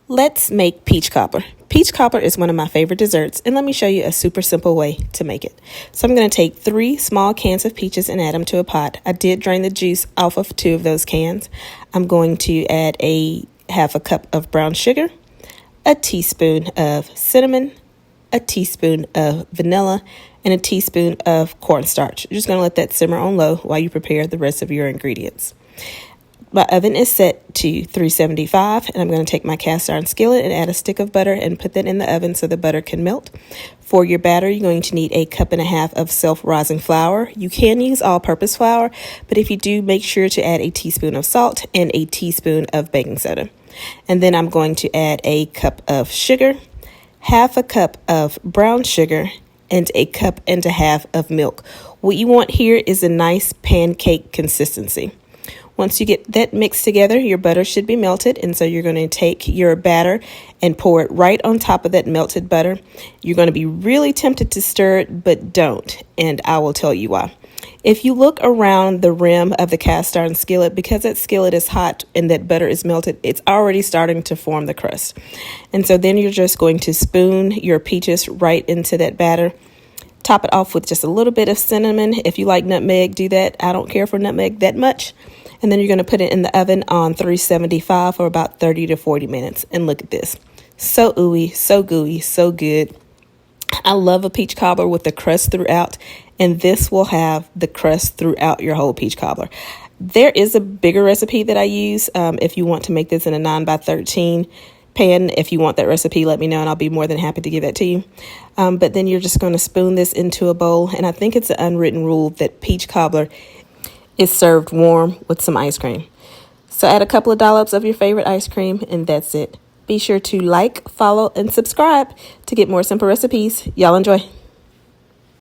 Let's make peach cobbler. Peach cobbler is one of my favorite desserts, and let me show you a super simple way to make it. So I'm going to take 3 small cans of peaches and add them to a pot. I did drain the juice off of 2 of those cans. I'm going to add a half a cup of brown sugar, a teaspoon of cinnamon, a teaspoon of vanilla, and a teaspoon of cornstarch. You're just going to let that simmer on low while you prepare the rest of your ingredients. My oven is set to 375, and I'm going to take my cast iron skillet and add a stick of butter and put that in the oven so the butter can melt. For your batter, you're going to need 1.5 cups of self-rising flour. You can use all-purpose flour, but if you do, make sure to add a teaspoon of salt and a teaspoon of baking soda. And then I'm going to add 1 cup of sugar, 1/2 cup of brown sugar, and 1.5 cups of milk. What you want here is a nice pancake consistency. Once you get that mixed together, your butter should be melted, and so you're going to take your batter and pour it right on top of that melted butter. You're going to be really tempted to stir it, but don't, and I will tell you why. If you look around the rim of the cast iron skillet, because that skillet is hot and that butter is melted, it's already starting to form the crust. And so then you're just going to spoon your peaches right into that batter. Top it off with just a little bit of cinnamon. If you like nutmeg, do that. I don't care for nutmeg that much. And then you're going to put it in the oven on 375 for about 30 to 40 minutes. And look at this. So ooey, so gooey, so good. I love a peach cobbler with the crust throughout, and this will have the crust throughout your whole peach cobbler. There is a bigger recipe that I use if you want to make this in a 9x13 pan. If you want that recipe, let me know, and I'll be more than happy to give that to you. But then you're just going to spoon this into a bowl, and I think it's an unwritten rule that peach cobbler is served warm with some ice cream. So add a couple of dollops of your favorite ice cream, and that's it. Be sure to like, follow, and subscribe to get more simple recipes. Y'all enjoy.